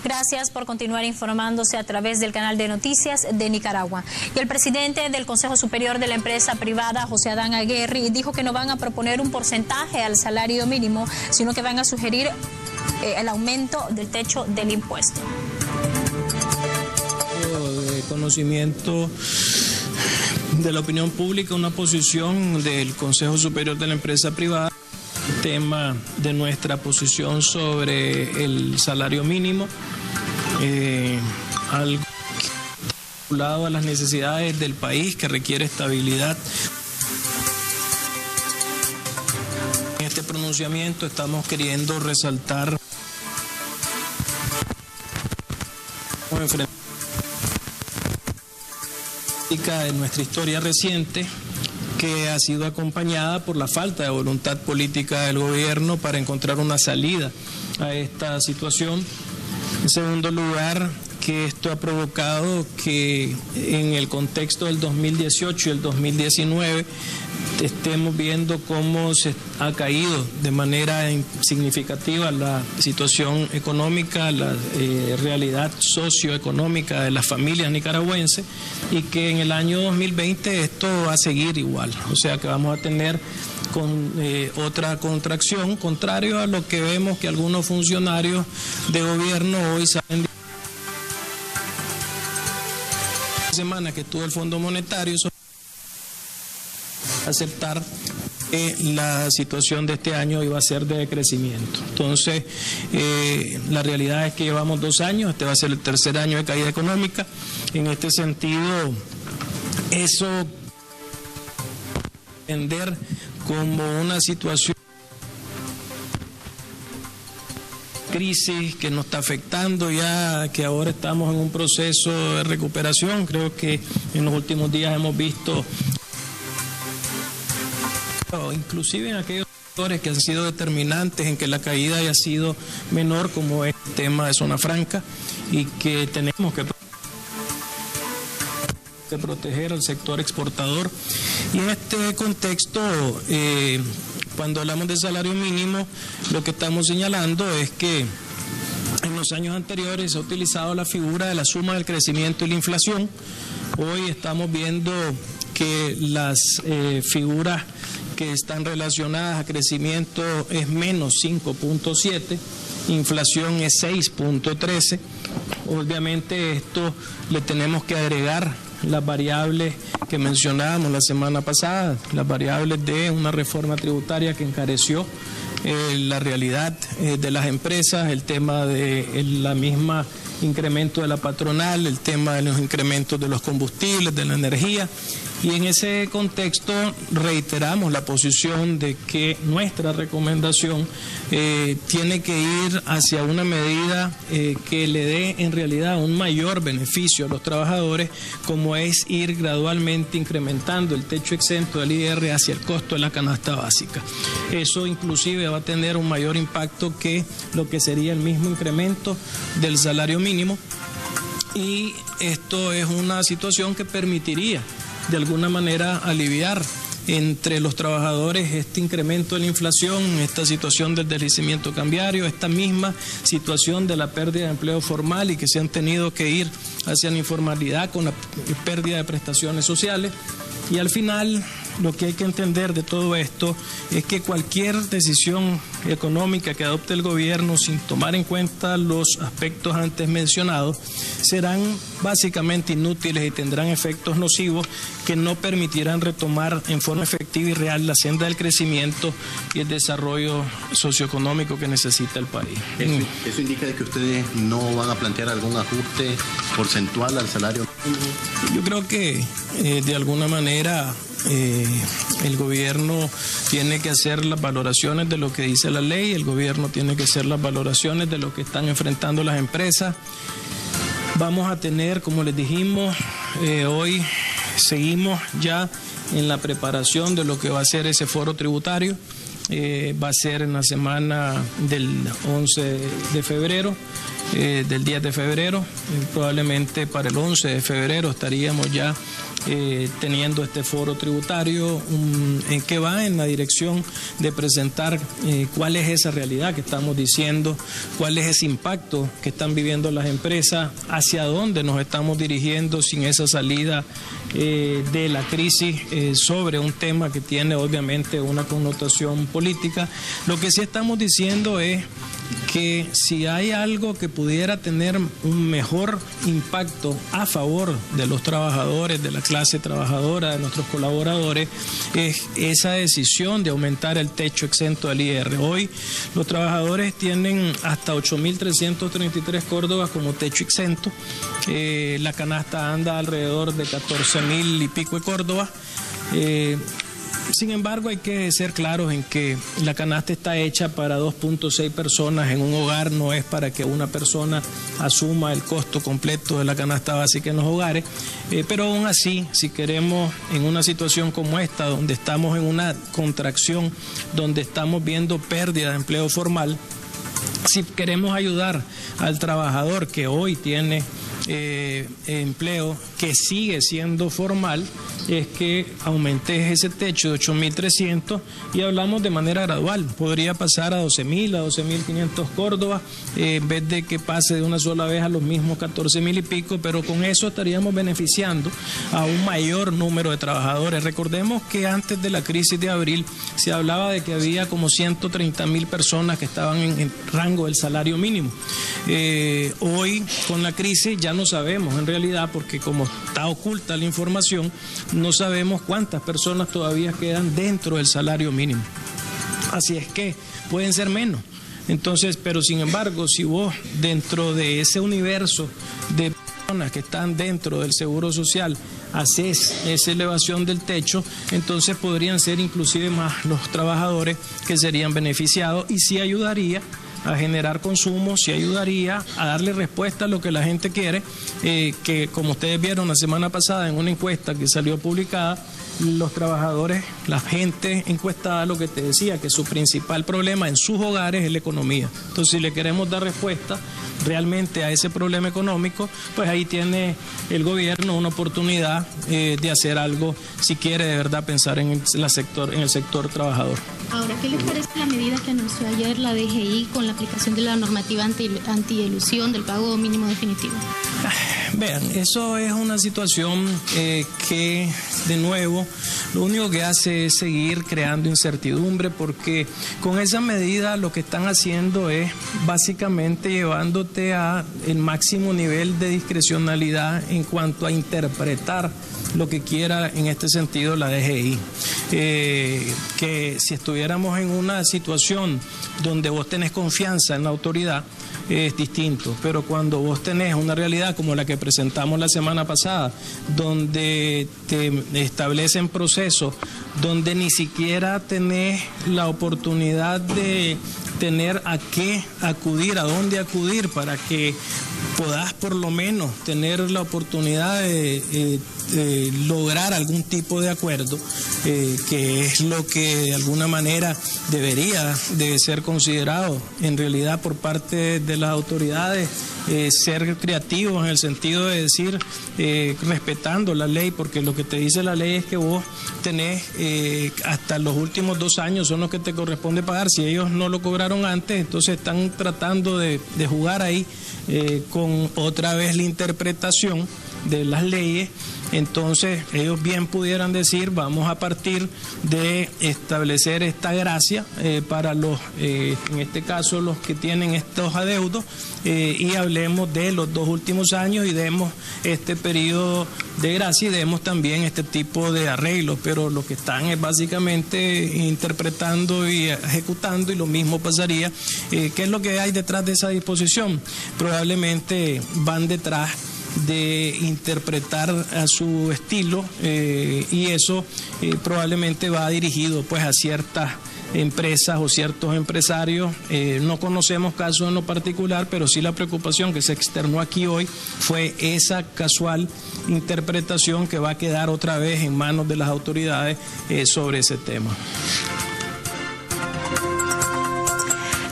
Gracias por continuar informándose a través del canal de noticias de Nicaragua. Y el presidente del Consejo Superior de la Empresa Privada, José Adán Aguirre, dijo que no van a proponer un porcentaje al salario mínimo, sino que van a sugerir el aumento del techo del impuesto. De conocimiento de la opinión pública, una posición del Consejo Superior de la Empresa Privada, tema de nuestra posición sobre el salario mínimo, algo vinculado a las necesidades del país que requiere estabilidad. En este pronunciamiento estamos queriendo resaltar de nuestra historia reciente, que ha sido acompañada por la falta de voluntad política del gobierno para encontrar una salida a esta situación. En segundo lugar, que esto ha provocado que en el contexto del 2018 y el 2019 estemos viendo cómo se ha caído de manera significativa la situación económica, la realidad socioeconómica de las familias nicaragüenses, y que en el año 2020 esto va a seguir igual, o sea que vamos a tener otra contracción, contrario a lo que vemos que algunos funcionarios de gobierno hoy saben. Semana que tuvo el Fondo Monetario aceptar que la situación de este año iba a ser de crecimiento. Entonces, la realidad es que llevamos 2 años, este va a ser el tercer año de caída económica. En este sentido, eso entender como una situación crisis que nos está afectando, ya que ahora estamos en un proceso de recuperación. Creo que en los últimos días hemos visto, inclusive en aquellos sectores que han sido determinantes en que la caída haya sido menor, como es el tema de zona franca, y que tenemos que proteger al sector exportador. Y en este contexto, cuando hablamos de salario mínimo, lo que estamos señalando es que en los años anteriores se ha utilizado la figura de la suma del crecimiento y la inflación. Hoy estamos viendo que las figuras que están relacionadas a crecimiento es menos 5.7, inflación es 6.13. Obviamente esto le tenemos que agregar las variables que mencionábamos la semana pasada, las variables de una reforma tributaria que encareció la realidad de las empresas, el tema de la misma incremento de la patronal, el tema de los incrementos de los combustibles, de la energía. Y en ese contexto reiteramos la posición de que nuestra recomendación tiene que ir hacia una medida que le dé en realidad un mayor beneficio a los trabajadores, como es ir gradualmente incrementando el techo exento del IR hacia el costo de la canasta básica. Eso inclusive va a tener un mayor impacto que lo que sería el mismo incremento del salario mínimo, y esto es una situación que permitiría de alguna manera aliviar entre los trabajadores este incremento de la inflación, esta situación del deslizamiento cambiario, esta misma situación de la pérdida de empleo formal y que se han tenido que ir hacia la informalidad con la pérdida de prestaciones sociales. Y al final, lo que hay que entender de todo esto es que cualquier decisión económica que adopte el gobierno sin tomar en cuenta los aspectos antes mencionados serán básicamente inútiles y tendrán efectos nocivos que no permitirán retomar en forma efectiva y real la senda del crecimiento y el desarrollo socioeconómico que necesita el país. ¿Eso indica de que ustedes no van a plantear algún ajuste porcentual al salario? Yo creo que de alguna manera el gobierno tiene que hacer las valoraciones de lo que dice la ley, el gobierno tiene que hacer las valoraciones de lo que están enfrentando las empresas. Vamos a tener, como les dijimos, hoy seguimos ya en la preparación de lo que va a ser ese foro tributario. Va a ser en la semana del 11 de febrero, del 10 de febrero, probablemente para el 11 de febrero estaríamos ya teniendo este foro tributario en que va en la dirección de presentar cuál es esa realidad que estamos diciendo, cuál es ese impacto que están viviendo las empresas, hacia dónde nos estamos dirigiendo sin esa salida de la crisis sobre un tema que tiene obviamente una connotación política. Lo que sí estamos diciendo es que si hay algo que pudiera tener un mejor impacto a favor de los trabajadores, de la clase trabajadora, de nuestros colaboradores, es esa decisión de aumentar el techo exento del IR. Hoy los trabajadores tienen hasta 8.333 córdobas como techo exento. La canasta anda alrededor de 14.000 y pico de córdobas. Sin embargo, hay que ser claros en que la canasta está hecha para 2.6 personas en un hogar, no es para que una persona asuma el costo completo de la canasta básica en los hogares, pero aún así, si queremos en una situación como esta, donde estamos en una contracción, donde estamos viendo pérdida de empleo formal, si queremos ayudar al trabajador que hoy tiene empleo que sigue siendo formal, es que aumentes ese techo de 8.300 y hablamos de manera gradual. Podría pasar a 12.000, a 12.500 córdobas, en vez de que pase de una sola vez a los mismos 14.000 y pico, pero con eso estaríamos beneficiando a un mayor número de trabajadores. Recordemos que antes de la crisis de abril se hablaba de que había como 130.000 personas que estaban en rango del salario mínimo. Hoy, con la crisis, ya no sabemos en realidad, porque como está oculta la información, no sabemos cuántas personas todavía quedan dentro del salario mínimo. Así es que pueden ser menos. Entonces, pero sin embargo, si vos dentro de ese universo de personas que están dentro del seguro social haces esa elevación del techo, entonces podrían ser inclusive más los trabajadores que serían beneficiados, y sí ayudaría a generar consumo, sí ayudaría a darle respuesta a lo que la gente quiere, que como ustedes vieron la semana pasada en una encuesta que salió publicada, los trabajadores, la gente encuestada, lo que te decía, que su principal problema en sus hogares es la economía. Entonces, si le queremos dar respuesta realmente a ese problema económico, pues ahí tiene el gobierno una oportunidad de hacer algo, si quiere de verdad pensar en el sector trabajador. Ahora, ¿qué les parece la medida que anunció ayer la DGI con la aplicación de la normativa anti-elusión del pago mínimo definitivo? Vean, eso es una situación que, de nuevo, lo único que hace es seguir creando incertidumbre, porque con esa medida lo que están haciendo es básicamente llevándote a el máximo nivel de discrecionalidad en cuanto a interpretar lo que quiera en este sentido la DGI. Que si estuviéramos en una situación donde vos tenés confianza en la autoridad, es distinto, pero cuando vos tenés una realidad como la que presentamos la semana pasada, donde te establecen procesos, donde ni siquiera tenés la oportunidad de tener a qué acudir, a dónde acudir para que podás por lo menos tener la oportunidad de lograr algún tipo de acuerdo, que es lo que de alguna manera debería de ser considerado en realidad por parte de las autoridades, ser creativos en el sentido de decir, respetando la ley, porque lo que te dice la ley es que vos tenés hasta los últimos 2 años son los que te corresponde pagar. Si ellos no lo cobraron antes, entonces están tratando de jugar ahí con otra vez la interpretación de las leyes. Entonces ellos bien pudieran decir, vamos a partir de establecer esta gracia para los, en este caso los que tienen estos adeudos, y hablemos de los 2 últimos años y demos este periodo de gracia y demos también este tipo de arreglos, pero lo que están es básicamente interpretando y ejecutando, y lo mismo pasaría. ¿Qué es lo que hay detrás de esa disposición? Probablemente van detrás de interpretar a su estilo, y eso probablemente va dirigido pues a ciertas empresas o ciertos empresarios. No conocemos casos en lo particular, pero sí la preocupación que se externó aquí hoy fue esa casual interpretación que va a quedar otra vez en manos de las autoridades sobre ese tema.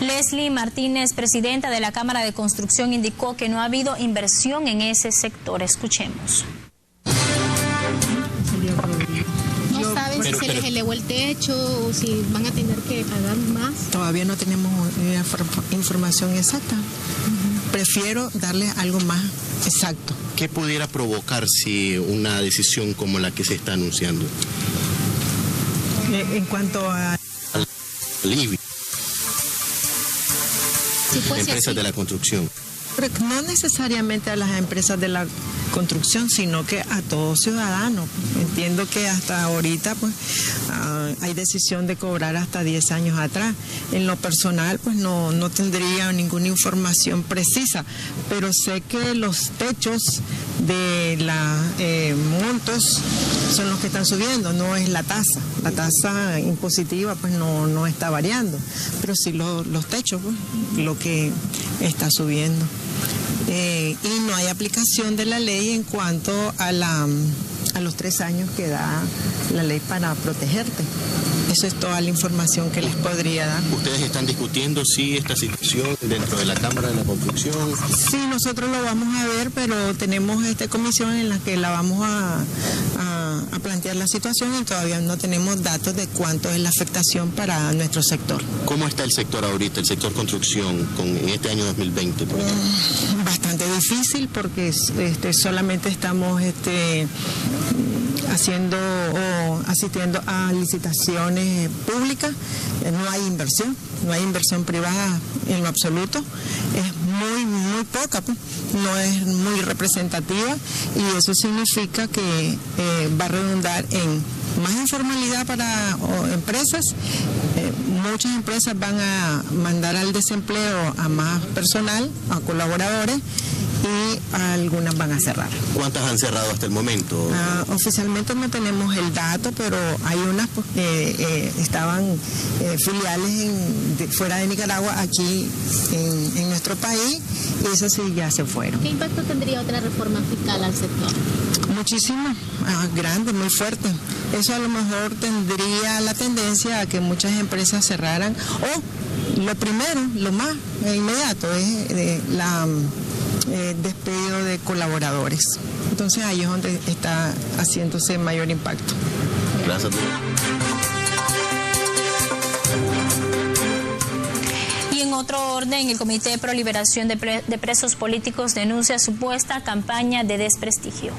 Leslie Martínez, presidenta de la Cámara de Construcción, indicó que no ha habido inversión en ese sector. Escuchemos. si se les elevó el techo o si van a tener que pagar más. Todavía no tenemos información exacta. Prefiero darle algo más exacto. ¿Qué pudiera provocar si una decisión como la que se está anunciando? En cuanto a alivio. Si fuese Empresas así. de la construcción. no necesariamente a las empresas de la construcción, sino que a todo ciudadano. Entiendo que hasta ahorita pues hay decisión de cobrar hasta 10 años atrás. En lo personal pues no tendría ninguna información precisa, pero sé que los techos de los montos son los que están subiendo, no es la tasa. La tasa impositiva pues no está variando, pero sí los techos pues, lo que está subiendo. Y no hay aplicación de la ley en cuanto a los 3 años que da la ley para protegerte. Eso es toda la información que les podría dar. ¿Ustedes están discutiendo si esta situación dentro de la Cámara de la Construcción? Sí, nosotros lo vamos a ver, pero tenemos esta comisión en la que la vamos a plantear la situación y todavía no tenemos datos de cuánto es la afectación para nuestro sector. ¿Cómo está el sector ahorita, el sector construcción, en este año 2020, por ejemplo? Bastante difícil porque solamente estamos haciendo o asistiendo a licitaciones públicas. No hay inversión privada en lo absoluto, es muy poca, pues. No es muy representativa y eso significa que va a redundar en más informalidad para empresas. Muchas empresas van a mandar al desempleo a más personal, a colaboradores, y algunas van a cerrar. ¿Cuántas han cerrado hasta el momento? Oficialmente no tenemos el dato, pero hay unas pues, que estaban filiales fuera de Nicaragua, aquí en nuestro país, y esas sí ya se fueron. ¿Qué impacto tendría otra reforma fiscal al sector? Muchísimo, grande, muy fuerte. Eso a lo mejor tendría la tendencia a que muchas empresas cerraran, o lo primero, lo más inmediato es despido de colaboradores. Entonces ahí es donde está haciéndose mayor impacto. Gracias. Y en otro orden, el Comité Pro Liberación de Presos Políticos denuncia supuesta campaña de desprestigio.